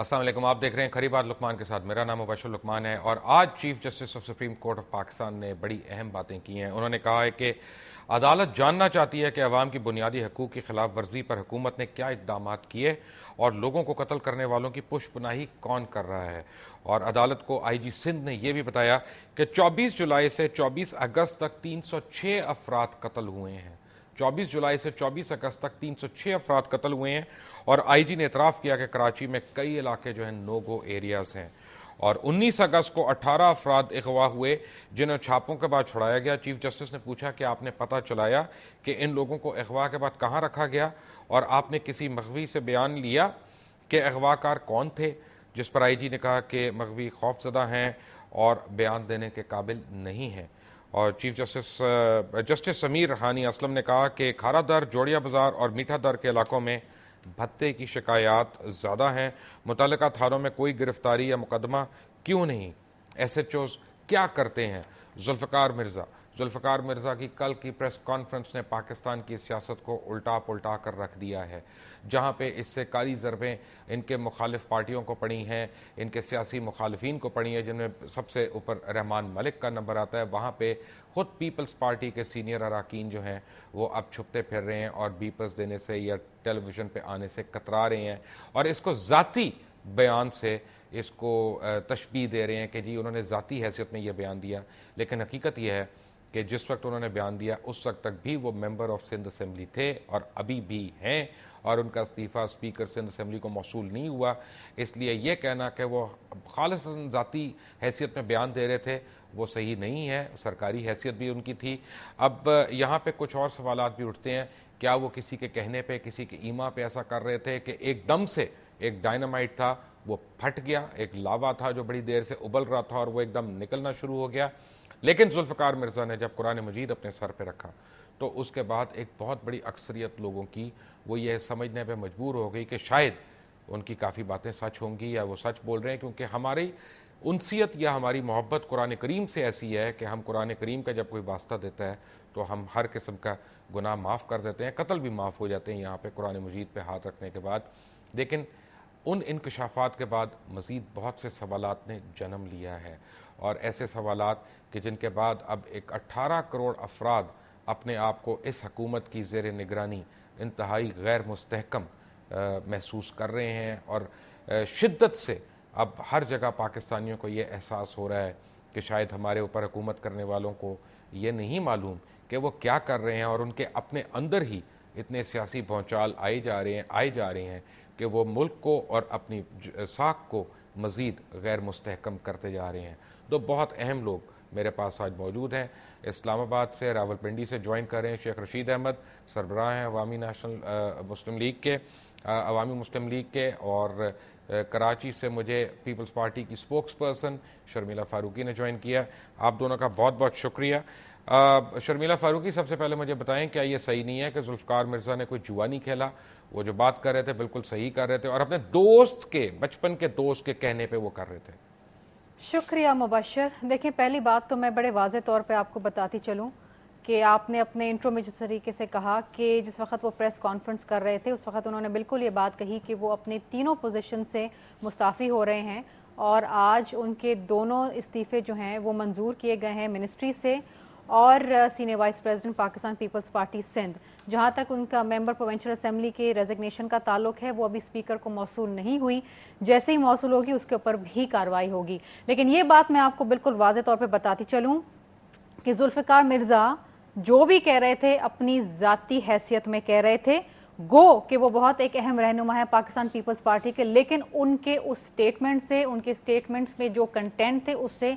السلام علیکم، آپ دیکھ رہے ہیں کھری بات لقمان کے ساتھ. میرا نام مبشر لقمان ہے اور آج chief justice of supreme court of Pakistan نے بڑی اہم باتیں کی ہیں. انہوں نے کہا ہے کہ عدالت جاننا چاہتی ہے کہ عوام کی بنیادی حقوق کی خلاف ورزی پر حکومت نے کیا اقدامات کیے اور لوگوں کو قتل کرنے والوں کی پشت پناہی کون کر رہا ہے. اور عدالت کو آئی جی سندھ نے یہ بھی بتایا کہ 24 جولائی سے 24 اگست تک 306 افراد قتل ہوئے ہیں. 24 جولائی سے 24 اگست تک 306 افراد قتل ہوئے ہیں اور آئی جی نے اعتراف کیا کہ کراچی میں کئی علاقے جو ہیں نو گو ایریاز ہیں. اور 19 اگست کو 18 افراد اغوا ہوئے جنہیں چھاپوں کے بعد چھڑایا گیا. چیف جسٹس نے پوچھا کہ آپ نے پتہ چلایا کہ ان لوگوں کو اغوا کے بعد کہاں رکھا گیا اور آپ نے کسی مغوی سے بیان لیا کہ اغوا کار کون تھے، جس پر آئی جی نے کہا کہ مغوی خوف زدہ ہیں اور بیان دینے کے قابل نہیں ہیں. اور چیف جسٹس سمیر رحانی اسلم نے کہا کہ کھارا در، جوڑیا بازار اور میٹھا در کے علاقوں میں بھتے کی شکایات زیادہ ہیں. متعلقہ تھانوں میں کوئی گرفتاری یا مقدمہ کیوں نہیں؟ ایس ایچ اوز کیا کرتے ہیں؟ ذوالفقار مرزا کی کل کی پریس کانفرنس نے پاکستان کی سیاست کو الٹا پلٹا کر رکھ دیا ہے. جہاں پہ اس سے کالی ضربیں ان کے مخالف پارٹیوں کو پڑی ہیں، ان کے سیاسی مخالفین کو پڑی ہیں، جن میں سب سے اوپر رحمان ملک کا نمبر آتا ہے، وہاں پہ خود پیپلز پارٹی کے سینئر اراکین جو ہیں وہ اب چھپتے پھر رہے ہیں اور بیپرز دینے سے یا ٹیلی ویژن پہ آنے سے کترا رہے ہیں اور اس کو ذاتی بیان سے اس کو تشبیہ دے رہے ہیں کہ جی انہوں نے ذاتی حیثیت میں یہ بیان دیا. لیکن حقیقت یہ ہے کہ جس وقت انہوں نے بیان دیا اس وقت تک بھی وہ ممبر آف سندھ اسمبلی تھے اور ابھی بھی ہیں، اور ان کا استعفیٰ اسپیکر سندھ اسمبلی کو موصول نہیں ہوا. اس لیے یہ کہنا کہ وہ خالصاً ذاتی حیثیت میں بیان دے رہے تھے وہ صحیح نہیں ہے. سرکاری حیثیت بھی ان کی تھی. اب یہاں پہ کچھ اور سوالات بھی اٹھتے ہیں. کیا وہ کسی کے کہنے پہ، کسی کے ایما پہ ایسا کر رہے تھے کہ ایک دم سے ایک ڈائنامائٹ تھا وہ پھٹ گیا، ایک لاوا تھا جو بڑی دیر سے ابل رہا تھا اور وہ ایک دم نکلنا شروع ہو گیا؟ لیکن ذوالفقار مرزا نے جب قرآن مجید اپنے سر پہ رکھا تو اس کے بعد ایک بہت بڑی اکثریت لوگوں کی وہ یہ سمجھنے پہ مجبور ہو گئی کہ شاید ان کی کافی باتیں سچ ہوں گی یا وہ سچ بول رہے ہیں، کیونکہ ہماری انسیت یا ہماری محبت قرآن کریم سے ایسی ہے کہ ہم قرآن کریم کا جب کوئی واسطہ دیتا ہے تو ہم ہر قسم کا گناہ معاف کر دیتے ہیں، قتل بھی معاف ہو جاتے ہیں یہاں پہ قرآن مجید پہ ہاتھ رکھنے کے بعد. لیکن ان انکشافات کے بعد مزید بہت سے سوالات نے جنم لیا ہے، اور ایسے سوالات کہ جن کے بعد اب ایک 18 کروڑ افراد اپنے آپ کو اس حکومت کی زیر نگرانی انتہائی غیر مستحکم محسوس کر رہے ہیں. اور شدت سے اب ہر جگہ پاکستانیوں کو یہ احساس ہو رہا ہے کہ شاید ہمارے اوپر حکومت کرنے والوں کو یہ نہیں معلوم کہ وہ کیا کر رہے ہیں، اور ان کے اپنے اندر ہی اتنے سیاسی بھونچال آئے جا رہے ہیں کہ وہ ملک کو اور اپنی ساکھ کو مزید غیر مستحکم کرتے جا رہے ہیں. دو بہت اہم لوگ میرے پاس آج موجود ہیں. اسلام آباد سے راولپنڈی سے جوائن کر رہے ہیں شیخ رشید احمد، سربراہ ہیں عوامی مسلم لیگ کے، اور کراچی سے مجھے پیپلز پارٹی کی سپوکس پرسن شرمیلہ فاروقی نے جوائن کیا. آپ دونوں کا بہت بہت شکریہ. شرمیلہ فاروقی، سب سے پہلے مجھے بتائیں کیا یہ صحیح نہیں ہے کہ ذوالفقار مرزا نے کوئی جوا نہیں کھیلا؟ وہ جو بات کر رہے تھے بالکل صحیح کر رہے تھے اور اپنے دوست کے، بچپن کے دوست کے کہنے پہ وہ کر رہے تھے. شکریہ مبشر. دیکھیں، پہلی بات تو میں بڑے واضح طور پہ آپ کو بتاتی چلوں کہ آپ نے اپنے انٹرو میں جس طریقے سے کہا کہ جس وقت وہ پریس کانفرنس کر رہے تھے اس وقت انہوں نے بالکل یہ بات کہی کہ وہ اپنے تینوں پوزیشن سے مستعفی ہو رہے ہیں، اور آج ان کے دونوں استعفے جو ہیں وہ منظور کیے گئے ہیں منسٹری سے اور senior vice president Pakistan Peoples Party Sindh. جہاں تک ان کا ممبر پروونشل اسمبلی کے ریزگنیشن کا تعلق ہے وہ ابھی اسپیکر کو موصول نہیں ہوئی، جیسے ہی موصول ہوگی اس کے اوپر بھی کارروائی ہوگی. لیکن یہ بات میں آپ کو بالکل واضح طور پہ بتاتی چلوں کہ ذوالفقار مرزا جو بھی کہہ رہے تھے اپنی ذاتی حیثیت میں کہہ رہے تھے، گو کہ وہ بہت ایک اہم رہنما ہے پاکستان پیپلز پارٹی کے، لیکن ان کے اس سٹیٹمنٹ سے، ان کے سٹیٹمنٹس میں جو کنٹینٹ تھے اس سے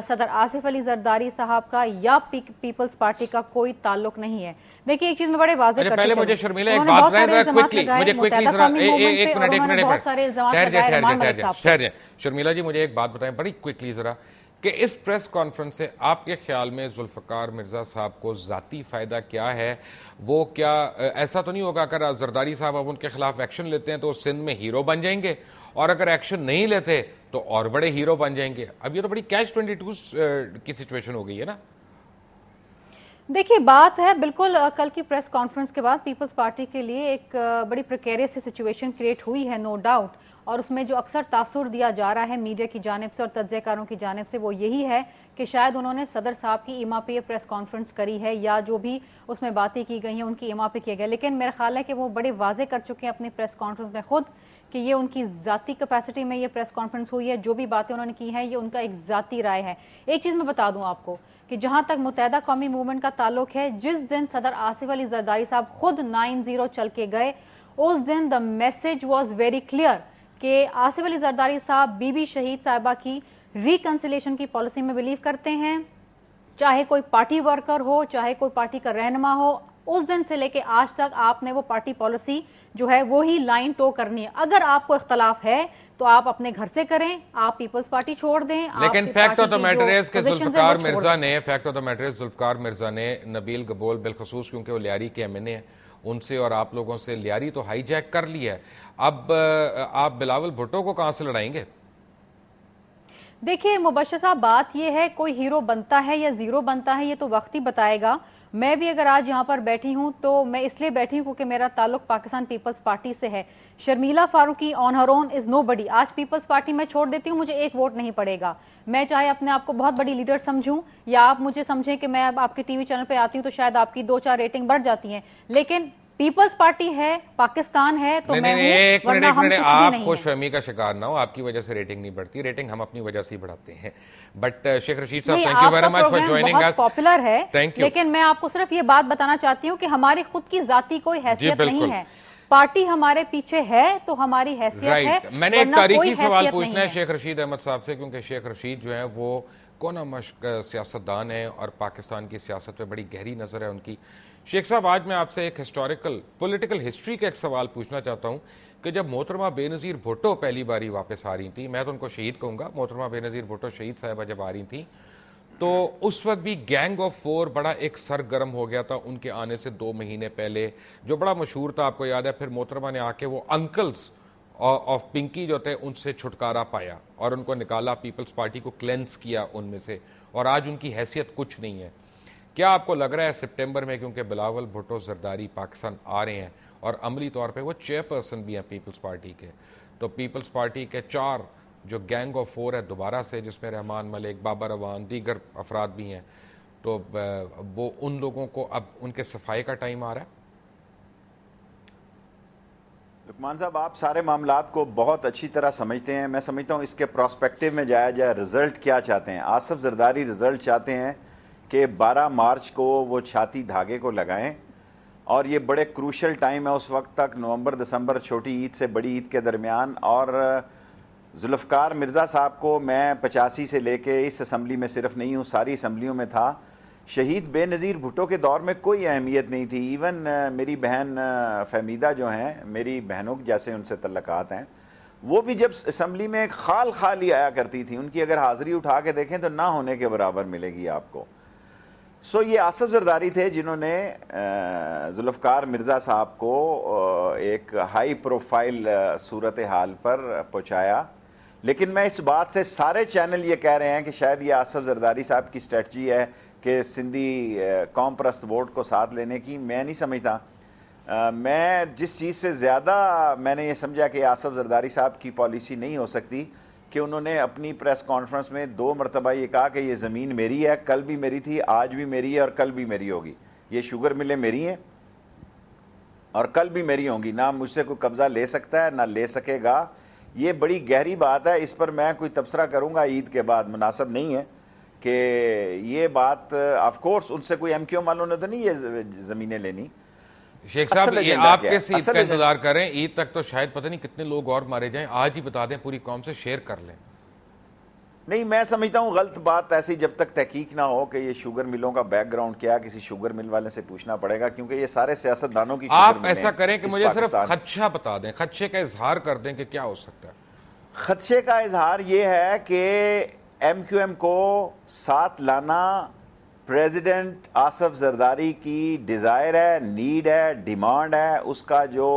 صدر آصف علی زرداری صاحب کا یا پیپلز پارٹی کا کوئی تعلق نہیں ہے. دیکھیے ایک چیز میں بڑے واضح کرتی پہلے چلوں، مجھے شرمیلہ ایک انہوں نے بات بہت بتائیں سارے ذرا الزامات کوئکلی، لگائے مجھے کوئکلی متحدہ ذرا قومی موومنٹ پہ، اور انہوں نے بہت سارے الزامات لگائے رحمان ملک صاحب پہ. شرمیلہ جی مجھے ایک بات بتائیں بڑی کوئکلی ذرا کہ اس پریس کانفرنس سے آپ کے خیال میں ذوالفقار مرزا صاحب کو ذاتی فائدہ کیا ہے؟ وہ کیا ایسا تو نہیں ہوگا اگر زرداری صاحب اب ان کے خلاف ایکشن لیتے ہیں تو وہ سندھ میں ہیرو بن جائیں گے، اور اگر ایکشن نہیں لیتے تو اور بڑے ہیرو بن جائیں گے؟ اب یہ تو بڑی کیچ 22 کی سچویشن ہو گئی ہے نا. دیکھیے بات ہے بالکل کل کی پریس کانفرنس کے بعد پیپلز پارٹی کے لیے ایک بڑی پریکیریس سی سچویشن کریٹ ہوئی ہے، نو ڈاؤٹ. اور اس میں جو اکثر تاثر دیا جا رہا ہے میڈیا کی جانب سے اور تجزیہ کاروں کی جانب سے وہ یہی ہے کہ شاید انہوں نے صدر صاحب کی ایما پہ یہ پریس کانفرنس کری ہے یا جو بھی اس میں باتیں کی گئی ہیں ان کی ایما پہ کیے گئے، لیکن میرا خیال ہے کہ وہ بڑے واضح کر چکے ہیں اپنی پریس کانفرنس میں خود کہ یہ ان کی ذاتی کیپیسٹی میں یہ پریس کانفرنس ہوئی ہے، جو بھی باتیں انہوں نے کی ہیں یہ ان کا ایک ذاتی رائے ہے۔ ایک چیز میں بتا دوں آپ کو کہ جہاں تک متحدہ قومی موومنٹ کا تعلق ہے، جس دن صدر آصف علی زرداری صاحب خود 9-0 چل کے گئے، اس دن دا میسج واز ویری کلیئر کہ آصف علی زرداری صاحب بی بی شہید صاحبہ کی ریکنسیلیشن کی پالیسی میں بلیو کرتے ہیں، چاہے کوئی پارٹی ورکر ہو، چاہے کوئی پارٹی کا رہنما ہو، اس دن سے لے کے آج تک آپ نے وہ پارٹی پالیسی جو ہے وہی لائن ٹو کرنی ہے۔ اگر آپ کو اختلاف ہے تو آپ اپنے گھر سے کریں، آپ پیپلز پارٹی چھوڑ دیں۔ لیکن فیکٹ آف دا میٹر ہے کہ ذوالفقار مرزا نے نبیل گبول بالخصوص کیونکہ وہ لیاری کے ایم این اے ہیں، ان سے اور آپ لوگوں سے لیاری تو ہائی جیک کر لی ہے، اب آپ بلاول بھٹو کو کہاں سے لڑائیں گے؟ دیکھیے مبشر صاحب، بات یہ ہے کوئی ہیرو بنتا ہے یا زیرو بنتا ہے یہ تو وقت ہی بتائے گا۔ میں بھی اگر آج یہاں پر بیٹھی ہوں تو میں اس لیے بیٹھی ہوں کیونکہ میرا تعلق پاکستان پیپلز پارٹی سے ہے۔ شرمیلا فاروقی آن ہر اون از نو بڈی۔ آج پیپلز پارٹی میں چھوڑ دیتی ہوں، مجھے ایک ووٹ نہیں پڑے گا، میں چاہے اپنے آپ کو بہت بڑی لیڈر سمجھوں یا آپ مجھے سمجھیں کہ میں اب آپ کے ٹی وی چینل پہ آتی ہوں تو شاید آپ کی 2-4 ریٹنگ بڑھ جاتی ہیں، لیکن پیپلز پارٹی ہے، پاکستان ہے تو میں ہوں، ورنہ ہم کچھ بھی آپ نہیں خوش ہیں۔ فہمی کا شکار نہ ہو، آپ کی وجہ سے ریٹنگ نہیں بڑھتی، ریٹنگ ہم اپنی وجہ سے ہی بڑھاتے ہیں۔ بٹ شیخ رشید صاحب، نہیں، تھینک یو آپ ویری کا مچ فار پروگرام جوائننگ بہت اس۔ پاپولر ہے، تھینک یو۔ لیکن میں آپ کو صرف یہ بات بتانا چاہتی ہوں کہ ہماری خود کی ذاتی کوئی حیثیت نہیں ہے، پارٹی ہمارے پیچھے ہے تو ہماری حیثیت ہے، میں نے ایک ورنہ کوئی تاریخی سوال حیثیت پوچھنا نہیں ہے ہے۔ شیخ رشید احمد صاحب سے، کیونکہ شیخ رشید جو ہیں وہ کونا مشق سیاستدان ہیں اور پاکستان کی سیاست پہ بڑی گہری نظر ہے ان کی۔ شیخ صاحب، آج میں آپ سے ایک ہسٹوریکل پولیٹیکل ہسٹری کا ایک سوال پوچھنا چاہتا ہوں کہ جب محترمہ بے نظیر بھٹو پہلی باری واپس آ رہی تھی، میں تو ان کو شہید کہوں گا، محترمہ بے نظیر بھٹو شہید صاحبہ جب آ رہی تھیں تو اس وقت بھی گینگ آف 4 بڑا ایک سرگرم ہو گیا تھا ان کے آنے سے 2 مہینے پہلے، جو بڑا مشہور تھا، آپ کو یاد ہے، پھر محترمہ نے آ کے وہ انکلز آف پنکی جو تھے ان سے چھٹکارا پایا اور ان کو نکالا، پیپلز پارٹی کو کلینس کیا ان میں سے، اور آج ان کی حیثیت کچھ نہیں ہے۔ کیا آپ کو لگ رہا ہے سپٹمبر میں، کیونکہ بلاول بھٹو زرداری پاکستان آ رہے ہیں اور عملی طور پہ وہ چیئرپرسن بھی ہیں پیپلز پارٹی کے، تو پیپلز پارٹی کے 4 جو گینگ آف 4 ہے دوبارہ سے، جس میں رحمان ملک، بابر اعوان، دیگر افراد بھی ہیں، تو وہ ان لوگوں کو اب ان کے صفائی کا ٹائم آ رہا ہے؟ لقمان صاحب، آپ سارے معاملات کو بہت اچھی طرح سمجھتے ہیں۔ میں سمجھتا ہوں اس کے پراسپیکٹیو میں جایا جائے، رزلٹ کیا چاہتے ہیں۔ آصف زرداری رزلٹ چاہتے ہیں کہ 12 مارچ کو وہ چھاتی دھاگے کو لگائیں، اور یہ بڑے کروشل ٹائم ہے اس وقت تک، نومبر دسمبر، چھوٹی عید سے بڑی عید کے درمیان۔ اور ذوالفقار مرزا صاحب کو میں 85 سے لے کے اس اسمبلی میں صرف نہیں ہوں، ساری اسمبلیوں میں تھا، شہید بے نظیر بھٹو کے دور میں کوئی اہمیت نہیں تھی۔ ایون میری بہن فہمیدہ جو ہیں، میری بہنوں جیسے ان سے تعلقات ہیں، وہ بھی جب اسمبلی میں خال ہی آیا کرتی تھی، ان کی اگر حاضری اٹھا کے دیکھیں تو نہ ہونے کے برابر ملے گی آپ کو۔ یہ آصف زرداری تھے جنہوں نے ذوالفقار مرزا صاحب کو ایک ہائی پروفائل صورتحال پر پہنچایا، لیکن میں اس بات سے سارے چینل یہ کہہ رہے ہیں کہ شاید یہ آصف زرداری صاحب کی اسٹریٹجی ہے کہ سندھی قوم پرست ووٹ کو ساتھ لینے کی، میں نہیں سمجھتا۔ میں جس چیز سے زیادہ میں نے یہ سمجھا کہ آصف زرداری صاحب کی پالیسی نہیں ہو سکتی کہ انہوں نے اپنی پریس کانفرنس میں 2 مرتبہ یہ کہا کہ یہ زمین میری ہے، کل بھی میری تھی، آج بھی میری ہے اور کل بھی میری ہوگی، یہ شوگر ملیں میری ہیں اور کل بھی میری ہوں گی، نہ مجھ سے کوئی قبضہ لے سکتا ہے نہ لے سکے گا۔ یہ بڑی گہری بات ہے، اس پر میں کوئی تبصرہ کروں گا عید کے بعد مناسب نہیں ہے کہ یہ بات، آف کورس ان سے کوئی ایم کیو والوں نے تو نہیں یہ زمینیں لینی۔ شیخ صاحب، یہ آپ کس عید کا انتظار کریں؟ عید تک تو شاید پتہ نہیں کتنے لوگ اور مارے جائیں، آج ہی بتا دیں، پوری قوم سے شیئر کر لیں۔ نہیں، میں سمجھتا ہوں غلط بات ایسی جب تک تحقیق نہ ہو کہ یہ شوگر ملوں کا بیک گراؤنڈ کیا، کسی شوگر مل والے سے پوچھنا پڑے گا، کیونکہ یہ سارے سیاستدانوں کی شوگر آپ ملیں۔ ایسا کریں کہ مجھے صرف خدشہ بتا دیں، خدشے کا اظہار کر دیں کہ کیا ہو سکتا ہے۔ خدشے کا اظہار یہ ہے کہ ایم کیو ایم کو ساتھ لانا پریزیڈنٹ آصف زرداری کی ڈیزائر ہے، نیڈ ہے، ڈیمانڈ ہے، اس کا جو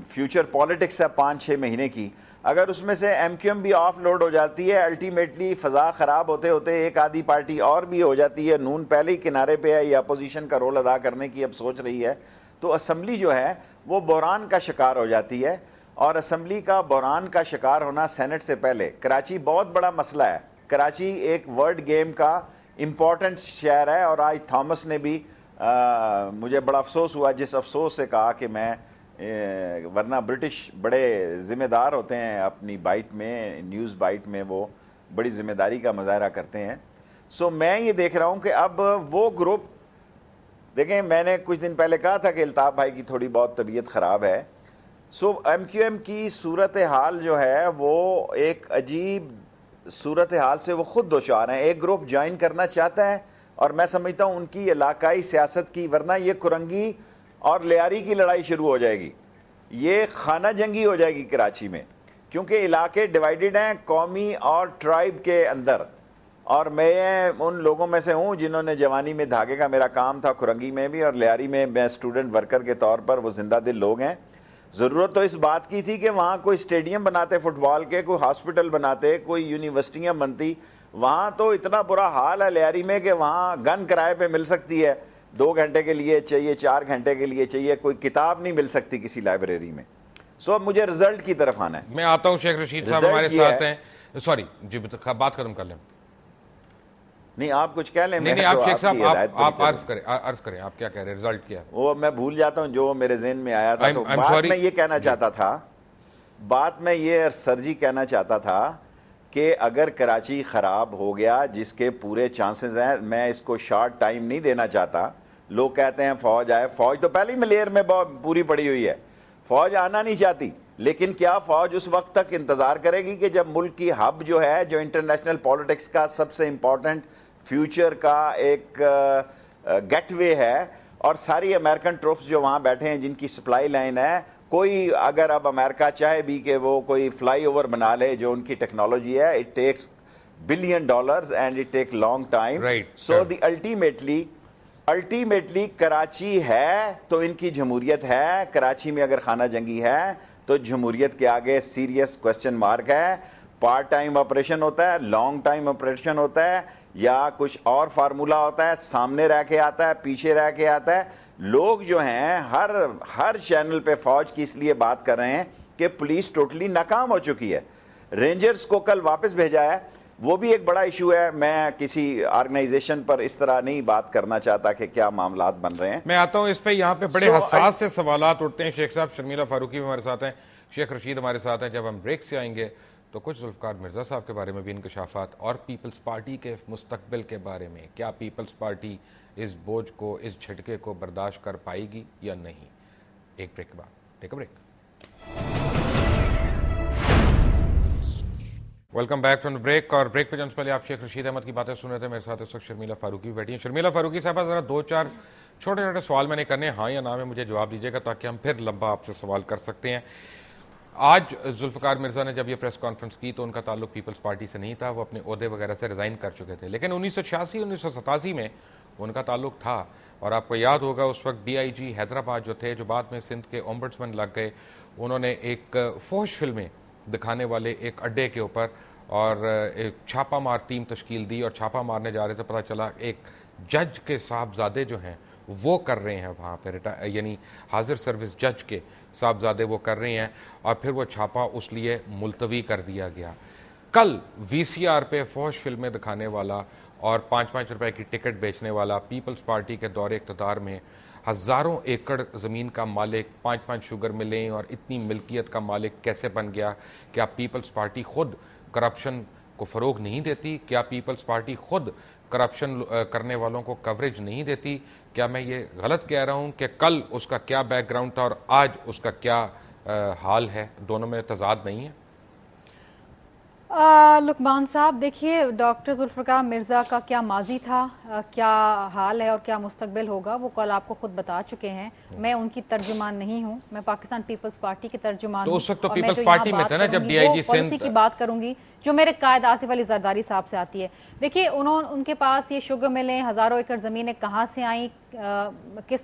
فیوچر پالیٹکس ہے 5-6 مہینے کی، اگر اس میں سے ایم کیو ایم بھی آف لوڈ ہو جاتی ہے، الٹیمیٹلی فضا خراب ہوتے ہوتے ایک آدھی پارٹی اور بھی ہو جاتی ہے، نون پہلے ہی کنارے پہ ہے، یا اپوزیشن کا رول ادا کرنے کی اب سوچ رہی ہے، تو اسمبلی جو ہے وہ بحران کا شکار ہو جاتی ہے۔ اور اسمبلی کا بحران کا شکار ہونا سینٹ سے پہلے. کراچی بہت بڑا مسئلہ ہے. کراچی ایک ورلڈ گیم کا امپورٹنٹ شہر ہے, اور آج تھامس نے بھی مجھے بڑا افسوس ہوا جس افسوس سے کہا کہ میں ورنہ برٹش بڑے ذمہ دار ہوتے ہیں اپنی بائٹ میں, نیوز بائٹ میں وہ بڑی ذمہ داری کا مظاہرہ کرتے ہیں. سو میں یہ دیکھ رہا ہوں کہ اب وہ گروپ دیکھیں, میں نے کچھ دن پہلے کہا تھا کہ الطاف بھائی کی تھوڑی بہت طبیعت خراب ہے. سو ایم کیو ایم کی صورتحال جو ہے وہ ایک عجیب صورتحال سے وہ خود دوچار ہیں. ایک گروپ جوائن کرنا چاہتا ہے, اور میں سمجھتا ہوں ان کی علاقائی سیاست کی, ورنہ یہ کرنگی اور لیاری کی لڑائی شروع ہو جائے گی, یہ خانہ جنگی ہو جائے گی کراچی میں, کیونکہ علاقے ڈیوائیڈڈ ہیں قومی اور ٹرائب کے اندر. اور میں ان لوگوں میں سے ہوں جنہوں نے جوانی میں دھاگے کا میرا کام تھا کرنگی میں بھی, اور لیاری میں میں اسٹوڈنٹ ورکر کے طور پر, وہ زندہ دل لوگ ہیں. ضرورت تو اس بات کی تھی کہ وہاں کوئی اسٹیڈیم بناتے فٹ بال کے, کوئی ہاسپٹل بناتے, کوئی یونیورسٹیاں بنتی. وہاں تو اتنا برا حال ہے لیاری میں کہ وہاں گن کرائے پہ مل سکتی ہے, 2 گھنٹے کے لیے چاہیے, 4 گھنٹے کے لیے چاہیے, کوئی کتاب نہیں مل سکتی کسی لائبریری میں. سو اب مجھے رزلٹ کی طرف آنا ہے. میں آتا ہوں, شیخ رشید صاحب ہمارے ساتھ ہیں. سوری جی, بات ختم کر لیں. نہیں آپ کچھ کہہ لیں. نہیں آپ شیخ صاحب آپ عرض کریں آپ کیا کہہ رہے ہیں, رزلٹ کیا؟ وہ میں بھول جاتا ہوں جو میرے ذہن میں آیا تھا. تو بات میں یہ کہنا چاہتا تھا, بات میں یہ سر جی کہنا چاہتا تھا کہ اگر کراچی خراب ہو گیا, جس کے پورے چانسز ہیں, میں اس کو شارٹ ٹائم نہیں دینا چاہتا. لوگ کہتے ہیں فوج آئے, فوج تو پہلی ملیر میں پوری پڑی ہوئی ہے, فوج آنا نہیں چاہتی. لیکن کیا فوج اس وقت تک انتظار کرے گی کہ جب ملک کی ہب جو ہے, جو انٹرنیشنل پالیٹکس کا سب سے امپورٹنٹ فیوچر کا ایک گیٹ وے ہے, اور ساری امریکن ٹروپس جو وہاں بیٹھے ہیں جن کی سپلائی لائن ہے, کوئی اگر اب امریکہ چاہے بھی کہ وہ کوئی فلائی اوور بنا لے, جو ان کی ٹیکنالوجی ہے, it takes $1 billion and it take long time. So the ultimately Karachi ہے تو ان کی جمہوریت ہے. کراچی میں اگر خانہ جنگی ہے تو جمہوریت کے آگے سیریس کوسچن مارک ہے. پارٹ ٹائم آپریشن ہوتا ہے, لانگ ٹائم آپریشن ہوتا ہے, یا کچھ اور فارمولا ہوتا ہے, سامنے رہ کے آتا ہے, پیچھے رہ کے آتا ہے. لوگ جو ہیں ہر چینل پہ فوج کی اس لیے بات کر رہے ہیں کہ پولیس ٹوٹلی ناکام ہو چکی ہے. رینجرز کو کل واپس بھیجا ہے, وہ بھی ایک بڑا ایشو ہے. میں کسی آرگنائزیشن پر اس طرح نہیں بات کرنا چاہتا کہ کیا معاملات بن رہے ہیں. میں آتا ہوں اس پہ, یہاں پہ بڑے حساس سے سوالات اٹھتے ہیں. شیخ صاحب, شرمیلا فاروقی بھی ہمارے ساتھ ہیں, شیخ رشید ہمارے ساتھ ہیں. جب ہم بریک سے آئیں گے تو کچھ ذوالفقار مرزا صاحب کے بارے میں بھی انکشافات, اور پیپلز پارٹی کے مستقبل کے بارے میں, کیا پیپلز پارٹی اس بوجھ کو, اس جھٹکے کو برداشت کر پائے گی یا نہیں. ایک بریک کے بعد. Take a break. Welcome back from break. اور بریک پہ جانے سے پہلے آپ شیخ رشید احمد کی باتیں سن رہے تھے, میرے ساتھ اس وقت شرمیلا فاروقی بیٹھی ہیں. شرمیلا فاروقی صاحبہ, ذرا 2-4 چھوٹے چھوٹے سوال میں نے کرنے, ہاں یا نہ میں مجھے جواب دیجیے گا تاکہ ہم پھر لمبا آپ سے سوال کر سکتے ہیں. آج ذوالفقار مرزا نے جب یہ پریس کانفرنس کی تو ان کا تعلق پیپلز پارٹی سے نہیں تھا, وہ اپنے عہدے وغیرہ سے ریزائن کر چکے تھے. لیکن 1986-1987 میں ان کا تعلق تھا, اور آپ کو یاد ہوگا اس وقت DIG حیدرآباد جو تھے, جو بعد میں سندھ کے اومبڈسمن لگ گئے, انہوں نے ایک فحش فلمیں دکھانے والے ایک اڈے کے اوپر اور ایک چھاپا مار ٹیم تشکیل دی, اور چھاپا مارنے جا رہے تھے. پتہ چلا ایک جج کے صاحبزادے جو ہیں وہ کر رہے ہیں وہاں پہ, یعنی حاضر سروس جج کے صاحبزادے وہ کر رہے ہیں, اور پھر وہ چھاپا اس لیے ملتوی کر دیا گیا. کل VCR پہ فحش فلمیں دکھانے والا اور 5-5 روپے کی ٹکٹ بیچنے والا پیپلز پارٹی کے دور اقتدار میں ہزاروں ایکڑ زمین کا مالک, 5 شوگر ملیں اور اتنی ملکیت کا مالک کیسے بن گیا؟ کیا پیپلز پارٹی خود کرپشن کو فروغ نہیں دیتی؟ کیا پیپلز پارٹی خود کرپشن کرنے والوں کو کوریج نہیں دیتی؟ کیا میں یہ غلط کہہ رہا ہوں کہ کل اس کا کیا بیک گراؤنڈ تھا اور آج اس کا کیا حال ہے؟ دونوں میں تضاد نہیں ہے؟ لقمان صاحب دیکھیے, ڈاکٹر ذوالفقار مرزا کا کیا ماضی تھا, کیا حال ہے اور کیا مستقبل ہوگا, وہ کل آپ کو خود بتا چکے ہیں. میں ان کی ترجمان نہیں ہوں, میں پاکستان پیپلز پارٹی کی ترجمان ہوں. تو اس وقت تو پیپلز پارٹی میں تھا نا جب DIG پالیسی کی بات کروں گی جو میرے قائد آصف علی زرداری صاحب سے آتی ہے. دیکھیے ان کے پاس یہ شوگر ملیں, ہزاروں ایکڑ زمینیں کہاں سے آئیں, کس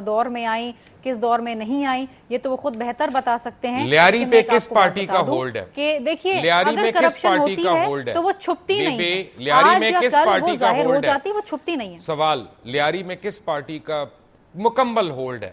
دور میں آئیں, کس دور میں نہیں آئیں, یہ تو وہ خود بہتر بتا سکتے ہیں. لیاری پہ کس پارٹی کا ہولڈ ہے؟ کہ دیکھیے لیاری میں کس پارٹی کا ہولڈ ہے تو وہ چھپتی نہیں ہے. لیاری میں کس پارٹی کا ہولڈ ہے؟ وہ چھپتی نہیں ہے. سوال, لیاری میں کس پارٹی کا مکمل ہولڈ ہے؟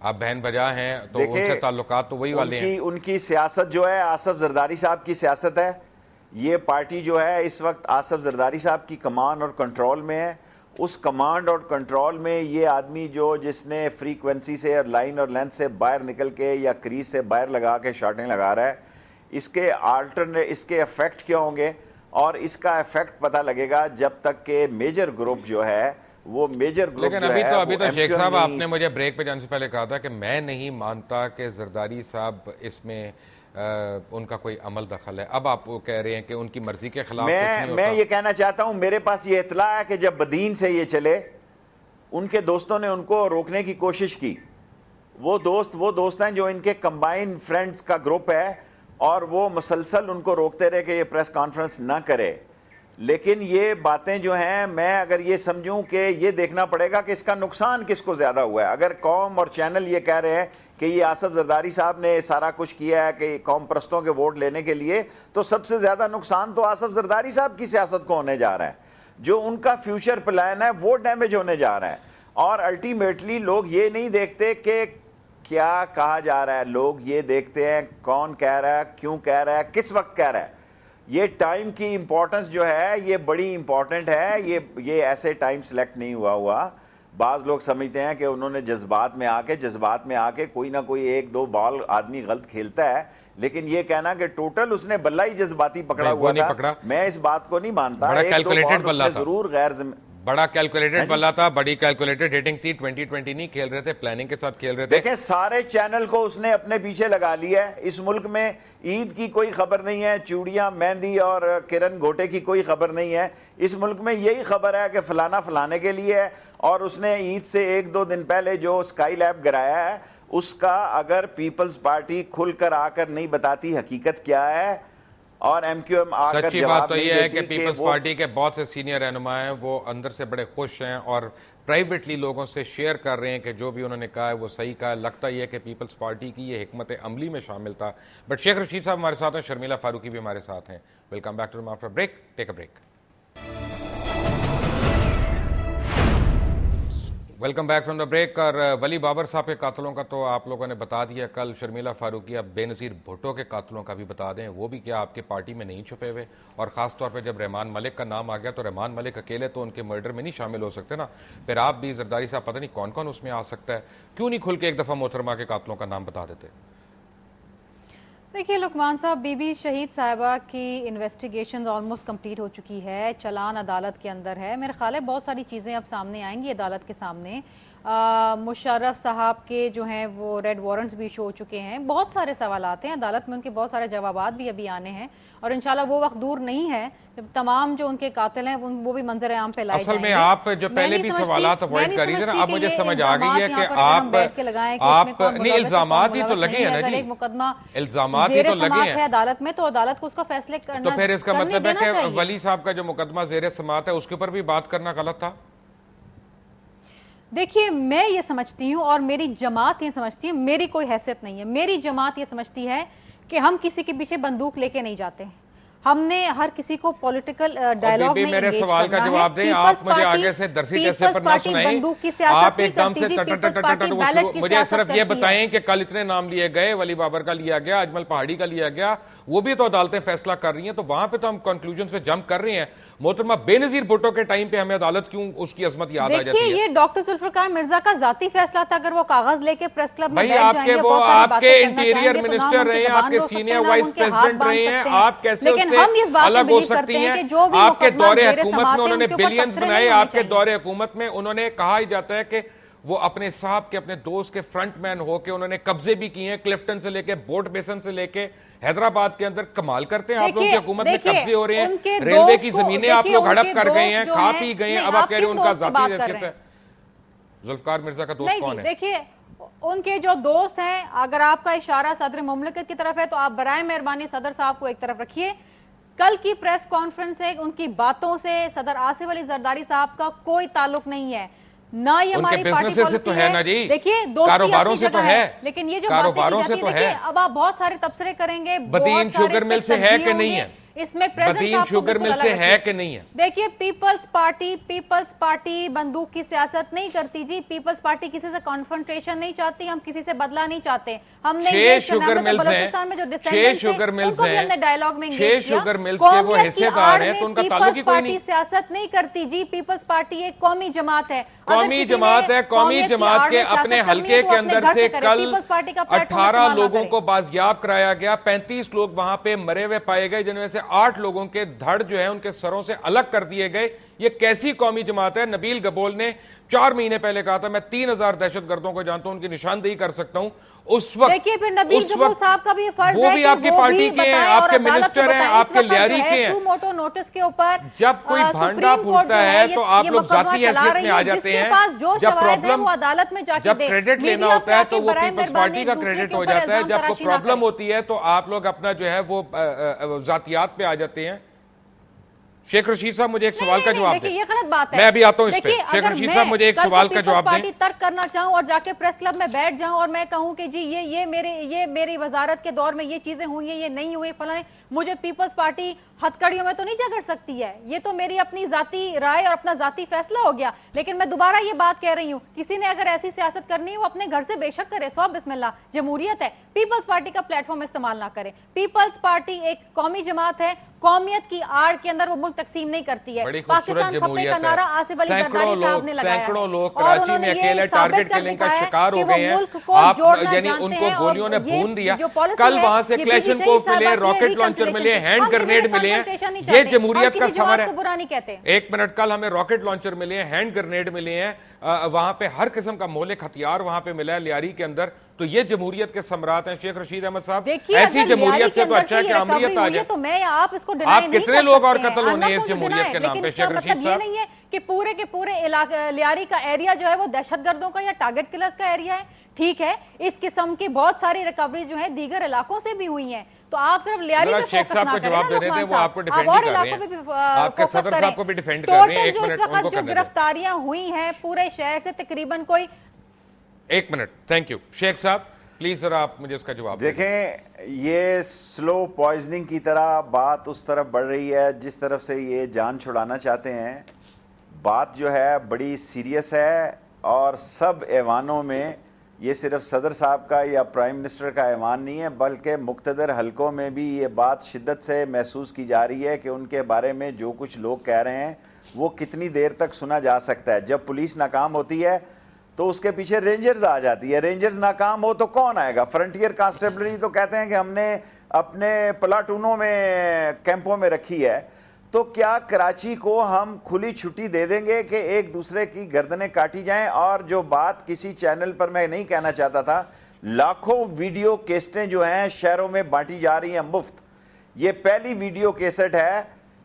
آپ بہن بجا ہیں تو ان سے تعلقات تو وہی والے ہیں. ان کی سیاست جو ہے آصف زرداری صاحب کی سیاست ہے. یہ پارٹی جو ہے اس وقت آصف زرداری صاحب کی کمان اور کنٹرول میں ہے. اس کمانڈ اور کنٹرول میں یہ آدمی جس نے فریکوینسی سے اور لائن اور لینتھ سے باہر نکل کے یا کریز سے باہر لگا کے شاٹیں لگا رہا ہے, اس کے افیکٹ کیا ہوں گے, اور اس کا افیکٹ پتہ لگے گا جب تک کہ میجر گروپ جو ہے وہ میجر گروپ. لیکن ابھی تو شیخ صاحب آپ نے مجھے بریک پہ جانے سے پہلے کہا تھا کہ میں نہیں مانتا کہ زرداری صاحب اس میں ان کا کوئی عمل دخل ہے. اب آپ کہہ رہے ہیں کہ ان کی مرضی کے خلاف کچھ نہیں ہوتا. میں یہ کہنا چاہتا ہوں, میرے پاس یہ اطلاع ہے کہ جب بدین سے یہ چلے ان کے دوستوں نے ان کو روکنے کی کوشش کی. وہ دوست ہیں جو ان کے کمبائن فرینڈز کا گروپ ہے, اور وہ مسلسل ان کو روکتے رہے کہ یہ پریس کانفرنس نہ کرے. لیکن یہ باتیں جو ہیں, میں اگر یہ سمجھوں کہ یہ دیکھنا پڑے گا کہ اس کا نقصان کس کو زیادہ ہوا ہے. اگر قوم اور چینل یہ کہہ رہے ہیں کہ یہ آصف زرداری صاحب نے سارا کچھ کیا ہے کہ قوم پرستوں کے ووٹ لینے کے لیے, تو سب سے زیادہ نقصان تو آصف زرداری صاحب کی سیاست کو ہونے جا رہا ہے. جو ان کا فیوچر پلان ہے وہ ڈیمیج ہونے جا رہا ہے. اور الٹیمیٹلی لوگ یہ نہیں دیکھتے کہ کیا کہا جا رہا ہے, لوگ یہ دیکھتے ہیں کون کہہ رہا ہے, کیوں کہہ رہا ہے, کس وقت کہہ رہا ہے. یہ ٹائم کی امپورٹنس جو ہے یہ بڑی امپورٹنٹ ہے. یہ ایسے ٹائم سلیکٹ نہیں ہوا. بعض لوگ سمجھتے ہیں کہ انہوں نے جذبات میں آ کے کوئی نہ کوئی ایک دو بال آدمی غلط کھیلتا ہے, لیکن یہ کہنا کہ ٹوٹل اس نے بلہ ہی جذباتی پکڑا ہوا تھا, میں اس بات کو نہیں مانتا. ضرور بڑا کیلکولیٹڈ بلہ تھا, بڑی کیلکولیٹڈ ہٹنگ تھی. 2020 نہیں کھیل رہے تھے, پلاننگ کے ساتھ کھیل رہے تھے. دیکھیں سارے چینل کو اس نے اپنے پیچھے لگا لیا ہے. اس ملک میں عید کی کوئی خبر نہیں ہے, چوڑیاں, مہندی اور کرن گھوٹے کی کوئی خبر نہیں ہے. اس ملک میں یہی خبر ہے کہ فلانا فلانے کے لیے ہے. اور اس نے عید سے 1-2 دن پہلے جو اسکائی لیب گرایا ہے, اس کا اگر پیپلز پارٹی کھل کر آ کر نہیں بتاتی حقیقت کیا ہے, اور ایم کیو ایم آ کر سچی بات تو یہ ہے کہ پیپلز پارٹی کے بہت سے سینئر رہنما ہیں, وہ اندر سے بڑے خوش ہیں اور پرائیویٹلی لوگوں سے شیئر کر رہے ہیں کہ جو بھی انہوں نے کہا ہے وہ صحیح کہا ہے. لگتا یہ ہے کہ پیپلز پارٹی کی یہ حکمت عملی میں شامل تھا. بٹ شیخ رشید صاحب ہمارے ساتھ ہیں, شرمیلا فاروقی بھی ہمارے ساتھ ہیں. Welcome back to after break. Take a break. Welcome back from the break. اور ولی بابر صاحب کے قاتلوں کا تو آپ لوگوں نے بتا دیا کل. شرمیلا فاروقی, اب بے نظیر بھٹو کے قاتلوں کا بھی بتا دیں, وہ بھی کیا آپ کے پارٹی میں نہیں چھپے ہوئے؟ اور خاص طور پہ جب رحمان ملک کا نام آ گیا تو رحمان ملک اکیلے تو ان کے مرڈر میں نہیں شامل ہو سکتے نا. پھر آپ بھی زرداری صاحب پتہ نہیں کون کون اس میں آ سکتا ہے. کیوں نہیں کھل کے ایک دفعہ محترمہ کے قاتلوں کا نام بتا دیتے؟ دیکھیے لقمان صاحب, بی بی شہید صاحبہ کی انویسٹیگیشن آلموسٹ کمپلیٹ ہو چکی ہے. چلان عدالت کے اندر ہے. میرے خیال ہے بہت ساری چیزیں اب سامنے آئیں گی عدالت کے سامنے. مشرف صاحب کے جو ہیں وہ ریڈ وارنٹس بھی ایشو ہو چکے ہیں. بہت سارے سوالات ہیں عدالت میں, ان کے بہت سارے جوابات بھی ابھی آنے ہیں, اور انشاءاللہ وہ وقت دور نہیں ہے جب تمام جو ان کے قاتل ہیں وہ بھی منظر عام پہ لائے جائیں گے. اصل میں آپ جو پہلے بھی سوالات اوائڈ کر رہی تھے نا, اب مجھے سمجھ آ گئی ہے کہ آپ نہیں, الزامات ہی تو لگے ہیں نا جی, الزامات ہی تو لگے ہیں عدالت میں, تو عدالت کو اس کا فیصلے کرنا. تو پھر اس کا مطلب ہے کہ ولی صاحب کا جو مقدمہ زیر سماعت ہے اس کے اوپر بھی بات کرنا غلط تھا. دیکھیے میں یہ سمجھتی ہوں, اور میری جماعت یہ سمجھتی ہے, میری کوئی حیثیت نہیں ہے, میری جماعت یہ سمجھتی ہے کہ ہم کسی کے پیچھے بندوق لے کے نہیں جاتے. ہم نے ہر کسی کو پولیٹیکل ڈائیلاگ میں میرے سوال کا جواب دیں. آپ مجھے آگے سے درسی ٹیسے پر نہ سنائیں, آپ ایک دم سے مجھے صرف یہ بتائیں کہ کل اتنے نام لیے گئے, ولی بابر کا لیا گیا, اجمل پہاڑی کا لیا گیا, وہ بھی تو عدالتیں فیصلہ کر رہی ہیں, تو وہاں پہ تو ہم کنکلوژنز پہ جمپ کر رہے ہیں. محترمہ بے نظیر بھٹو کے ٹائم پہ ہمیں عدالت کیوں اس کی عظمت یاد آ جاتی ہے؟ یہ ڈاکٹر ذوالفقار مرزا کا ذاتی فیصلہ تھا. اگر وہ کاغذ لے کے پریس کلب میں بھائی آپ کے انٹیریئر منسٹر رہے ہیں, آپ کے سینئر وائس پریزیڈنٹ رہے ہیں, آپ کیسے اس سے الگ ہو سکتی ہیں؟ آپ کے دور حکومت میں انہوں نے بلینز بنائے, آپ کے دور حکومت میں انہوں نے کہا ہی جاتا ہے کہ وہ اپنے صاحب کے, اپنے دوست کے فرنٹ مین ہو کے انہوں نے قبضے بھی کیے ہیں, کلفٹن سے لے کے بورڈ بیسن سے لے کے حیدرآباد کے اندر. کمال کرتے ہیں آپ لوگوں کی حکومت میں قبضے ہو رہے ہیں, ریلوے کی زمینیں آپ لوگ ہڑپ کر گئے ہیں, کھا پی گئے ہیں, اب آپ کہہ رہے ہیں ان کا ذاتی حیثیت ہے. ذوالفقار مرزا کا دوست کون ہے؟ دیکھیے ان کے جو دوست ہیں, اگر آپ کا اشارہ صدر مملکت کی طرف ہے تو آپ برائے مہربانی صدر صاحب کو ایک طرف رکھیے. کل کی پریس کانفرنس سے, ان کی باتوں سے صدر آصف علی زرداری صاحب کا کوئی تعلق نہیں ہے, نہ یہ ہماری پارٹی سے تو ہے نا جی, دیکھیے کاروباروں سے تو ہے, لیکن یہ جو کاروباروں سے تو ہے, اب آپ بہت سارے تبصرے کریں گے, بدین شوگر مل سے ہے کہ نہیں ہے, اس میں بدین شوگر مل سے ہے کہ نہیں ہے؟ دیکھیے پیپلز پارٹی بندوق کی سیاست نہیں کرتی جی. پیپلز پارٹی کسی سے کانفرنٹریشن نہیں چاہتی, ہم کسی سے بدلہ نہیں چاہتے. ہم نے 6 شوگر ملز ہیں, 6 شوگر ملز ہیں, 6 شوگر ملز کے وہ حصے دار ہیں, تو ان کا تعلق ہی کوئی نہیں. سیاست نہیں کرتی جی. پیپلز پارٹی ایک قومی جماعت ہے. قومی جماعت ہے. قومی جماعت کے اپنے حلقے کے اندر سے کل 18 لوگوں کو بازیاب کرایا گیا. 35 لوگ وہاں پہ مرے ہوئے پائے گئے, جن میں سے 8 لوگوں کے دھڑ جو ہے ان کے سروں سے الگ کر دیے گئے. یہ کیسی قومی جماعت ہے؟ نبیل گبول نے 4 مہینے پہلے کہا تھا میں 3000 دہشت گردوں کو جانتا ہوں, ان کی نشاندہی کر سکتا ہوں. اس وقت وہ بھی آپ کی پارٹی کے ہیں, آپ کے منسٹر ہیں, آپ کے لیاری کے ہیں. جب کوئی بھانڈا پھولتا ہے تو آپ لوگ ذاتی حیثیت میں آ جاتے ہیں. جب کریڈٹ لینا ہوتا ہے تو وہ پیپلز پارٹی کا کریڈٹ ہو جاتا ہے, جب کوئی پرابلم ہوتی ہے تو آپ لوگ اپنا جو ہے وہ ذاتیات پہ آ جاتے ہیں. شیخ رشید صاحب مجھے ایک سوال کا جواب دیں. یہ غلط بات ہے. میں ابھی آتا ہوں اس پہ. شیخ رشید صاحب مجھے ایک سوال کا جواب دیں. ترک کرنا چاہوں اور جا کے پریس کلب میں بیٹھ جاؤں اور میں کہوں کہ جی یہ میری وزارت کے دور میں یہ چیزیں ہوئی ہیں, یہ نہیں ہوئی فلاں, مجھے پیپلز پارٹی ہتھکڑیوں میں تو نہیں جگڑ سکتی ہے. یہ تو میری اپنی ذاتی رائے اور اپنا ذاتی فیصلہ ہو گیا. لیکن میں دوبارہ یہ بات کہہ رہی ہوں, کسی نے اگر ایسی سیاست کرنی ہے وہ اپنے گھر سے بے شک کرے. سو بسم اللہ, جمہوریت ہے. پیپلز پارٹی کا پلیٹ فارم استعمال نہ کرے. پیپلز پارٹی ایک قومی جماعت ہے, قومیت کی آڑ کے اندر وہ ملک تقسیم نہیں کرتی ہے. بڑی خوبصورت جمہوریت ہے. سینکڑوں لوگ کراچی میں اکیلے ٹارگٹ کلنگ کا شکار ہو گئے ہیں. آپ یعنی ان کو گولیوں نے بھون دیا. کل وہاں سے کلیشن کوف ملے, راکٹ لانچر ملے, ہینڈ گرنیڈ ملے ہیں. یہ جمہوریت کا ثمر ہے. ایک منٹ, کل ہمیں راکٹ لانچر ملے ہیں, ہینڈ گرنیڈ ملے ہیں, وہاں پہ ہر قسم کا مولک ہتھیار وہاں پہ ملا ہے لیاری کے اندر. تو یہ جمہوریت کے ثمرات ہیں. شیخ رشید احمد صاحب, ایسی جمہوریت سے تو اچھا ہے کہ امریت آ جائے. آپ کتنے لوگ اور قتل ہونے اس جمہوریت کے نام پہ؟ شیخ رشید صاحب, نہیں ہے کہ پورے کے پورے لیاری کا ایریا جو ہے وہ دہشت گردوں کا یا ٹارگٹ کلرز کا ایریا ہے. ٹھیک ہے, اس قسم کی بہت ساری ریکوری جو ہے دیگر علاقوں سے بھی ہوئی ہیں. تو آپ صرف لیاری پہ شیخ صاحب کو جواب دے رہے تھے, وہ آپ کو ڈیفینڈ کر رہے ہیں, آپ کے صدر صاحب کو بھی ڈیفینڈ کر رہے ہیں. ایک منٹ ان کو کرنے دیں. گرفتاریاں ہوئی ہیں پورے شہر سے تقریباً کوئی. ایک منٹ, تھینک یو. شیخ صاحب پلیز ذرا آپ مجھے اس کا جواب دیں. دیکھیں, یہ سلو پوائزننگ کی طرح بات اس طرف بڑھ رہی ہے جس طرف سے یہ جان چھڑانا چاہتے ہیں. بات جو ہے بڑی سیریس ہے, اور سب ایوانوں میں, یہ صرف صدر صاحب کا یا پرائم منسٹر کا ایوان نہیں ہے, بلکہ مقتدر حلقوں میں بھی یہ بات شدت سے محسوس کی جا رہی ہے کہ ان کے بارے میں جو کچھ لوگ کہہ رہے ہیں وہ کتنی دیر تک سنا جا سکتا ہے. جب پولیس ناکام ہوتی ہے تو اس کے پیچھے رینجرز آ جاتی ہے. رینجرز ناکام ہو تو کون آئے گا؟ فرنٹیئر کانسٹیبلری تو کہتے ہیں کہ ہم نے اپنے پلاٹونوں میں, کیمپوں میں رکھی ہے. تو کیا کراچی کو ہم کھلی چھٹی دے دیں گے کہ ایک دوسرے کی گردنیں کاٹی جائیں؟ اور جو بات کسی چینل پر میں نہیں کہنا چاہتا تھا, لاکھوں ویڈیو کیسٹیں جو ہیں شہروں میں بانٹی جا رہی ہیں مفت. یہ پہلی ویڈیو کیسٹ ہے,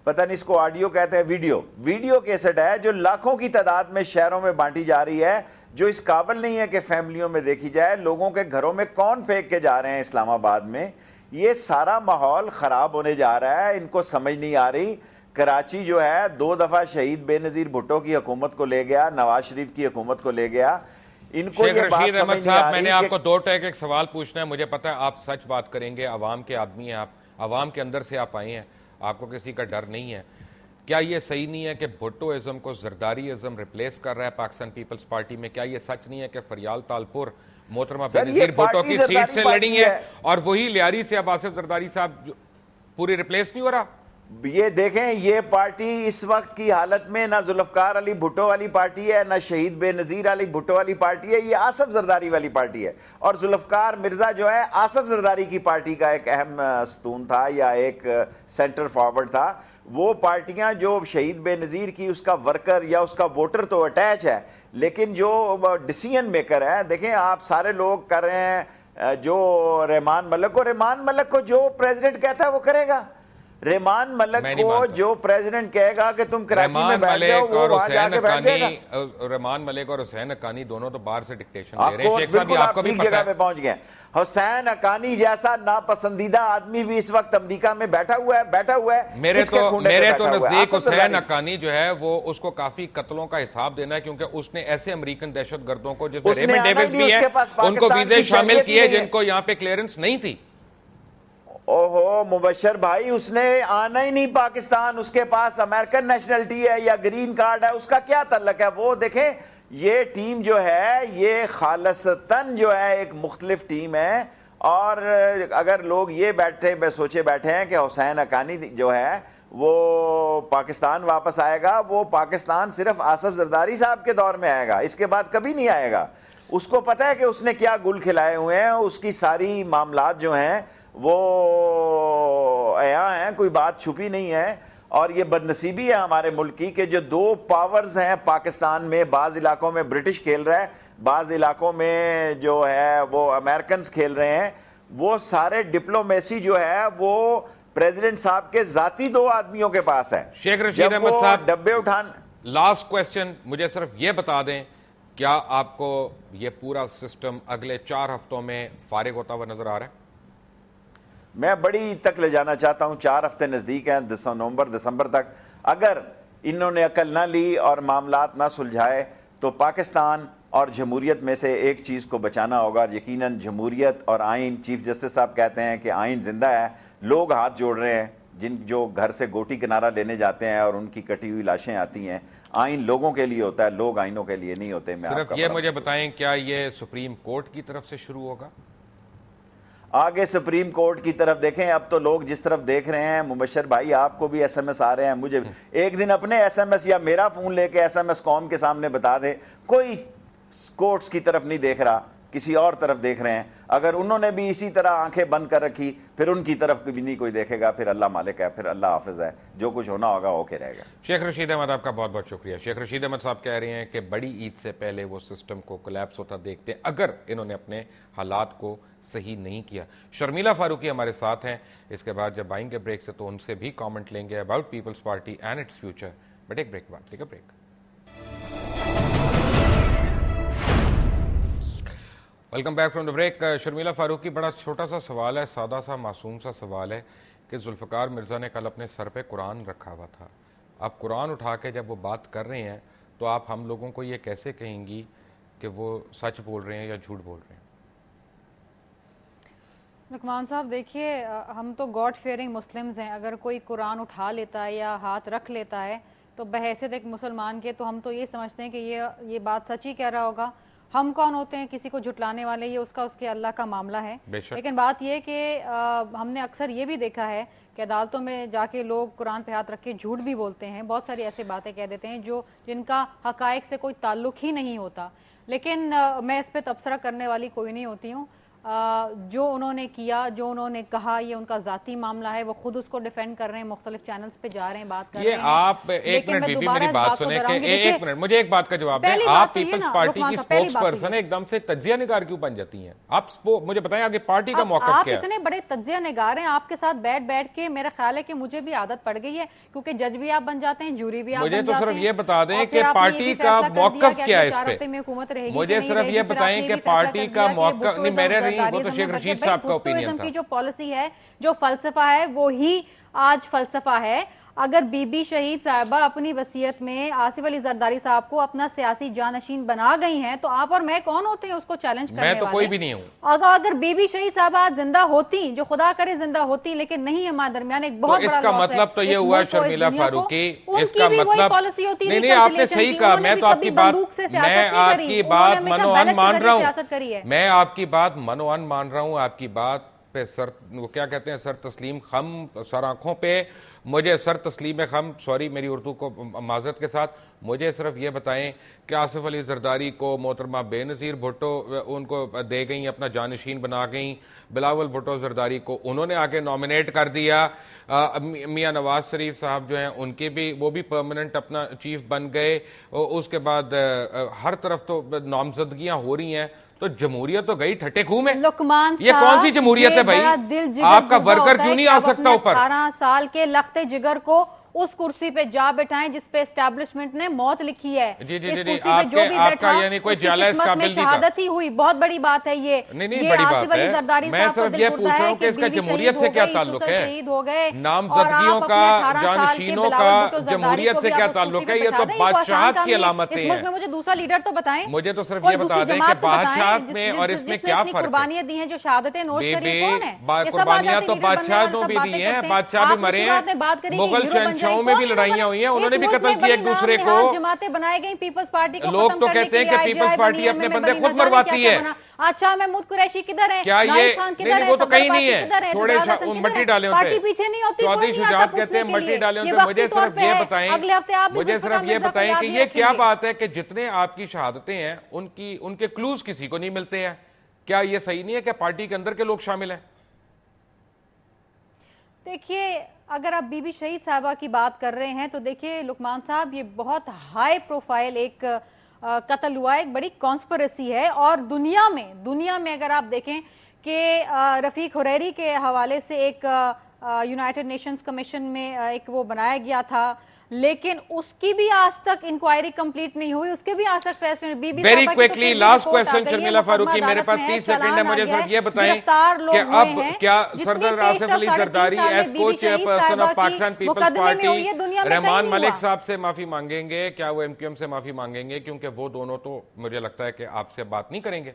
پتہ نہیں اس کو آڈیو کہتے ہیں, ویڈیو کیسٹ ہے جو لاکھوں کی تعداد میں شہروں میں بانٹی جا رہی ہے, جو اس قابل نہیں ہے کہ فیملیوں میں دیکھی جائے. لوگوں کے گھروں میں کون پھینک کے جا رہے ہیں اسلام آباد میں. یہ سارا ماحول خراب ہونے جا رہا ہے, ان کو سمجھ نہیں آ رہی. کراچی جو ہے 2 دفعہ شہید بے نظیر بھٹو کی حکومت کو لے گیا, نواز شریف کی حکومت کو لے گیا. ان کو شیخ رشید احمد صاحب, میں نے آپ کو 2 ٹیک ایک سوال پوچھنا ہے. مجھے پتا ہے آپ سچ بات کریں گے, عوام کے آدمی ہیں آپ, عوام کے اندر سے آپ آئے ہیں, آپ کو کسی کا ڈر نہیں ہے. کیا یہ صحیح نہیں ہے کہ بھٹو ازم کو زرداری ازم ریپلیس کر رہا ہے پاکستان پیپلز پارٹی میں؟ کیا یہ سچ نہیں ہے کہ فریال تالپور محترمہ بے نظیر بھٹو کی سیٹ سے لڑی ہے اور وہی لیاری سے اب آصف زرداری صاحب پوری ریپلیس نہیں ہو رہا؟ یہ دیکھیں, یہ پارٹی اس وقت کی حالت میں نہ ذوالفقار علی بھٹو والی پارٹی ہے, نہ شہید بے نظیر علی بھٹو والی پارٹی ہے, یہ آصف زرداری والی پارٹی ہے. اور ذوالفقار مرزا جو ہے آصف زرداری کی پارٹی کا ایک اہم ستون تھا یا ایک سینٹر فارورڈ تھا. وہ پارٹیاں جو شہید بے نظیر کی اس کا ورکر یا اس کا ووٹر تو اٹیچ ہے, لیکن جو ڈیسیژن میکر ہے, دیکھیں آپ سارے لوگ کر رہے ہیں جو رحمان ملک کو جو پریزیڈنٹ کہتا ہے وہ کرے گا. رحمان ملک کو جو پریزیڈنٹ کہے گا کہ تم کراچی میں بیٹھ جاؤ, وہ وہاں جا کے بیٹھ جائے گا. رحمان ملک اور حسین حقانی دونوں تو باہر سے ڈکٹیشن دے رہے ہیں. شیخ صاحب, آپ کو بھی جگہ پہ پہنچ گئے. حسین حقانی جیسا ناپسندیدہ آدمی بھی اس وقت امریکہ میں بیٹھا ہوا ہے. میرے تو نزدیک حسین حقانی جو ہے وہ اس کو کافی قتلوں کا حساب دینا ہے, کیونکہ اس نے ایسے امریکن دہشت گردوں کو, جس میں ریمن ڈیوس بھی ہے, ان کو ویزے شامل کیے جن کو یہاں پہ کلیئرنس نہیں تھی. اوہو مبشر بھائی، اس نے آنا ہی نہیں پاکستان، اس کے پاس امریکن نیشنلٹی ہے یا گرین کارڈ ہے، اس کا کیا تعلق ہے؟ وہ دیکھیں یہ ٹیم جو ہے یہ خالصتاً جو ہے ایک مختلف ٹیم ہے، اور اگر لوگ یہ سوچے بیٹھے ہیں کہ حسین حقانی جو ہے وہ پاکستان واپس آئے گا، وہ پاکستان صرف آصف زرداری صاحب کے دور میں آئے گا، اس کے بعد کبھی نہیں آئے گا۔ اس کو پتہ ہے کہ اس نے کیا گل کھلائے ہوئے ہیں، اس کی ساری معاملات جو ہیں وہ عیاں ہیں، کوئی بات چھپی نہیں ہے۔ اور یہ بدنصیبی ہے ہمارے ملک کی کہ جو دو پاورز ہیں پاکستان میں، بعض علاقوں میں برٹش کھیل رہا ہے، بعض علاقوں میں جو ہے وہ امریکنز کھیل رہے ہیں، وہ سارے ڈپلومیسی جو ہے وہ پریزیڈنٹ صاحب کے ذاتی دو آدمیوں کے پاس ہے۔ شیخ رشید احمد صاحب، ڈبے اٹھان، لاسٹ کوسچن، مجھے صرف یہ بتا دیں کیا آپ کو یہ پورا سسٹم اگلے 4 ہفتوں میں فارغ ہوتا ہوا نظر آ رہا ہے؟ میں بڑی تک لے جانا چاہتا ہوں، 4 ہفتے نزدیک ہیں، نومبر دسمبر تک اگر انہوں نے عقل نہ لی اور معاملات نہ سلجھائے تو پاکستان اور جمہوریت میں سے ایک چیز کو بچانا ہوگا، یقیناً جمہوریت اور آئین۔ چیف جسٹس صاحب کہتے ہیں کہ آئین زندہ ہے، لوگ ہاتھ جوڑ رہے ہیں، جو گھر سے گوٹی کنارہ لینے جاتے ہیں اور ان کی کٹی ہوئی لاشیں آتی ہیں، آئین لوگوں کے لیے ہوتا ہے، لوگ آئینوں کے لیے نہیں ہوتے۔ صرف یہ مجھے بتائیں کیا یہ سپریم کورٹ کی طرف سے شروع ہوگا؟ آگے سپریم کورٹ کی طرف دیکھیں، اب تو لوگ جس طرف دیکھ رہے ہیں، مبشر بھائی آپ کو بھی ایس ایم ایس آ رہے ہیں، مجھے ایک دن اپنے ایس ایم ایس یا میرا فون لے کے ایس ایم ایس قوم کے سامنے بتا دے، کوئی کورٹس کی طرف نہیں دیکھ رہا، کسی اور طرف دیکھ رہے ہیں۔ اگر انہوں نے بھی اسی طرح آنکھیں بند کر رکھی پھر ان کی طرف بھی نہیں کوئی دیکھے گا، پھر اللہ مالک ہے، پھر اللہ حافظ ہے، جو کچھ ہونا ہوگا ہو کے رہے گا۔ شیخ رشید احمد آپ کا بہت بہت شکریہ۔ شیخ رشید احمد صاحب کہہ رہے ہیں کہ بڑی عید سے پہلے وہ سسٹم کو کولیپس ہوتا دیکھتے ہیں اگر انہوں نے اپنے حالات کو صحیح نہیں کیا۔ شرمیلا فاروقی ہمارے ساتھ ہیں، اس کے بعد جب آئیں گے بریک سے تو ان سے بھی کامنٹ لیں گے about Peoples Party and its future. But ایک بریک بعد، take a break. Welcome back from the break. Sharmila Farooqui, بڑا چھوٹا سا سوال ہے، سادہ سا معصوم سا سوال ہے کہ ذوالفقار مرزا نے کل اپنے سر پہ قرآن رکھا ہوا تھا، آپ قرآن اٹھا کے جب وہ بات کر رہے ہیں تو آپ ہم لوگوں کو یہ کیسے کہیں گی کہ وہ سچ بول رہے ہیں یا جھوٹ بول رہے ہیں؟ لقمان صاحب دیکھیے، ہم تو گاڈ فیئرنگ مسلمز ہیں، اگر کوئی قرآن اٹھا لیتا ہے یا ہاتھ رکھ لیتا ہے تو بحیثیت ایک مسلمان کے تو ہم تو یہ سمجھتے ہیں کہ یہ بات سچ ہی کہہ رہا ہوگا۔ ہم کون ہوتے ہیں کسی کو جھٹلانے والے؟ یہ اس کے اللہ کا معاملہ ہے۔ لیکن بات یہ کہ ہم نے اکثر یہ بھی دیکھا ہے کہ عدالتوں میں جا کے لوگ قرآن پہ ہاتھ رکھ کے جھوٹ بھی بولتے ہیں، بہت ساری ایسے باتیں کہہ دیتے ہیں جن کا حقائق سے کوئی تعلق ہی نہیں ہوتا۔ لیکن میں اس پہ تبصرہ کرنے والی کوئی نہیں ہوتی ہوں۔ جو انہوں نے کیا، جو انہوں نے کہا، یہ ان کا ذاتی معاملہ ہے، وہ خود اس کو ڈیفینڈ کر رہے ہیں، مختلف چینلز پہ جا رہے ہیں، بات کر رہے ہیں۔ یہ آپ ایک منٹ بی بی میری بات سنیں کہ ایک منٹ مجھے ایک بات کا جواب دیں، آپ پیپلز پارٹی کی سپوکس پرسن ایک دم سے تجزیہ نگار کیوں بن جاتی ہیں؟ آپ مجھے بتائیں آگے پارٹی کا موقف کیا ہے؟ آپ اتنے بڑے تجزیہ نگار ہیں، آپ کے ساتھ بیٹھ کے میرا خیال ہے کہ مجھے بھی عادت پڑ گئی ہے، کیونکہ جج بھی آپ بن جاتے ہیں، جوری بھی آپ بن جاتے ہیں۔ مجھے تو صرف یہ بتا دیں کہ پارٹی کا موقف کیا ہے اس پہ، مجھے صرف یہ بتائیں کہ پارٹی کا موقف نہیں، میرے نہیں، وہ تو شیخ رشید صاحب کا اوپینین تھا۔ کی جو پالیسی ہے، جو فلسفہ ہے، وہی آج فلسفہ ہے۔ اگر بی بی شہید صاحبہ اپنی وصیت میں آصف علی زرداری صاحب کو اپنا سیاسی جانشین بنا گئی ہیں تو آپ اور میں کون ہوتے ہیں اس کو چیلنج کرنے والے؟ میں تو کوئی بھی نہیں ہوں۔ اگر بی بی شہید صاحبہ آج زندہ ہوتی، جو خدا کرے زندہ ہوتی، لیکن نہیں ہمارے درمیان ایک بہت بڑا اس کا مطلب تو یہ ہوا شرمیلا فاروقی، اس کا مطلب نہیں، آپ نے صحیح کہا، میں تو آپ کی بات منوان مان رہا ہوں، میں آپ کی بات منوان مان رہا ہوں، آپ کی بات پہ سر وہ کیا کہتے ہیں سر تسلیم خم، سر آنکھوں پہ مجھے سر تسلیم خم، سوری میری اردو کو معذرت کے ساتھ، مجھے صرف یہ بتائیں کہ آصف علی زرداری کو محترمہ بے نظیر بھٹو ان کو دے گئیں، اپنا جانشین بنا گئیں، بلاول بھٹو زرداری کو انہوں نے آگے نومینیٹ کر دیا، میاں نواز شریف صاحب جو ہیں ان کے بھی وہ بھی پرماننٹ اپنا چیف بن گئے، اس کے بعد ہر طرف تو نامزدگیاں ہو رہی ہیں، تو جمہوریت تو گئی ٹھٹے خوں میں۔ یہ کون سی جمہوریت ہے بھائی؟ آپ کا ورکر کیوں نہیں آ سکتا اوپر؟ 18 سال کے لخت جگر کو اس کرسی پہ جا بٹھائیں جس پہ اسٹیبلشمنٹ نے موت لکھی ہے. جی جی جی آپ کا یعنی کوئی جائز قابل نہیں تھا. شہادت ہی ہوئی. بہت بڑی بات ہے یہ. نہیں بڑی بات ہے. میں صرف یہ پوچھ رہا ہوں کہ اس کا جمہوریت سے کیا تعلق ہے, نامزدگیوں کا, جانشینوں کا جمہوریت سے کیا تعلق ہے؟ یہ تو بادشاہت کی علامتیں ہیں. مجھے دوسرا لیڈر تو بتائیں. مجھے تو صرف یہ بتا دیں کہ بادشاہت میں اور اس میں کیا فرق ہے. قربانیاں دی ہیں, جو شہادتیں نوش کری ہیں, کون ہے؟ قربانیاں تو بادشاہ نے بھی دی ہیں, بادشاہ بھی مرے ہیں, مغل شہنشاہوں میں بھی لڑائیاں ہوئی ہیں, انہوں نے بھی قتل کیا ایک دوسرے کو. جماعتیں بنائی گئی پیپلز پارٹی کو. لوگ تو کہتے ہیں کہ پیپلز پارٹی اپنے بندے خود مرواتی ہے. اچھا محمود قریشی کدھر ہے؟ کیا یہ نہیں, وہ تو کہیں نہیں ہے, چھوڑے مٹی ڈالے ان پہ. چودھری شجاعت کہتے ہیں مٹی ڈالے ان پہ. مجھے صرف یہ بتائیں کہ یہ کیا بات ہے کہ جتنے آپ کی شہادتیں ہیں ان کے کلوز کسی کو نہیں ملتے ہیں. کیا یہ صحیح نہیں ہے کہ پارٹی کے اندر کے لوگ شامل ہیں؟ دیکھیے, اگر آپ بی بی شہید صاحبہ کی بات کر رہے ہیں تو دیکھیے لقمان صاحب, یہ بہت ہائی پروفائل ایک قتل ہوا ہے, ایک بڑی کانسپریسی ہے. اور دنیا میں اگر آپ دیکھیں کہ رفیق حریری کے حوالے سے ایک یونائٹڈ نیشنز کمیشن میں ایک وہ بنایا گیا تھا, لیکن اس کی بھی آج تک انکوائری کمپلیٹ نہیں ہوئی, اس کے بھی آج تک فیصلے. Very quickly last question Sharmila Farooqui, میرے پاس 30 سیکنڈ ہے. مجھے صرف یہ بتائیں کہ اب کیا Sardar Asif Ali Zardari as co chairperson of Pakistan Peoples Party Rehman Malik صاحب سے معافی مانگیں گے؟ کیا وہ ایم کیو ایم سے معافی مانگیں گے؟ کیونکہ وہ دونوں تو مجھے لگتا ہے کہ آپ سے بات نہیں کریں گے.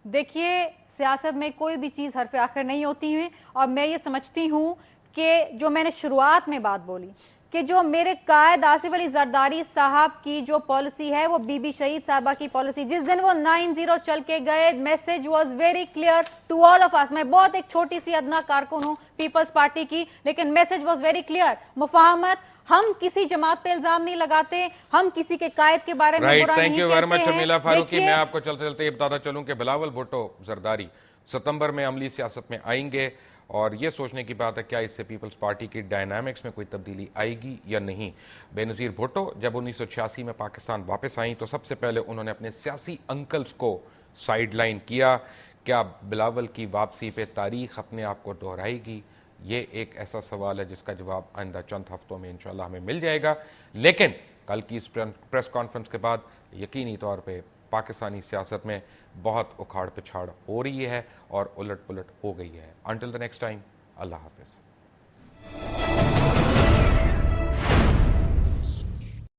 دیکھیے, سیاست میں کوئی بھی چیز حرف آخر نہیں ہوتی ہے, اور میں یہ سمجھتی ہوں کہ جو میں نے شروعات میں بات بولی کہ جو میرے قائد آصف علی زرداری صاحب کی جو پالیسی ہے وہ بی بی شہید صاحبہ کی پالیسی, جس دن وہ 9-0 چل کے گئے, message was very clear to all of us. میں بہت ایک چھوٹی سی ادنا کارکن ہوں پیپلز پارٹی کی, لیکن میسج واز ویری کلیئر. مفاہمت, ہم کسی جماعت پہ الزام نہیں لگاتے, ہم کسی کے قائد کے بارے میں برا نہیں کہتے ہیں. Thank you very much Sharmila Farooqui. میں آپ کو چلتے چلتے یہ بتاتا چلوں کہ بلاول بھٹو زرداری ستمبر میں عملی سیاست میں آئیں گے, اور یہ سوچنے کی بات ہے کیا اس سے پیپلز پارٹی کی ڈائنامکس میں کوئی تبدیلی آئے گی یا نہیں. بے نظیر بھٹو جب 1986 میں پاکستان واپس آئیں تو سب سے پہلے انہوں نے اپنے سیاسی انکلز کو سائیڈ لائن کیا. کیا بلاول کی واپسی پہ تاریخ اپنے آپ کو دہرائے گی؟ یہ ایک ایسا سوال ہے جس کا جواب آئندہ چند ہفتوں میں انشاءاللہ ہمیں مل جائے گا. لیکن کل کی اس پریس کانفرنس کے بعد یقینی طور پہ پاکستانی سیاست میں بہت اکھاڑ پچھاڑ ہو رہی ہے اور الٹ پلٹ ہو گئی ہے. انٹل دی نیکسٹ ٹائم, اللہ حافظ.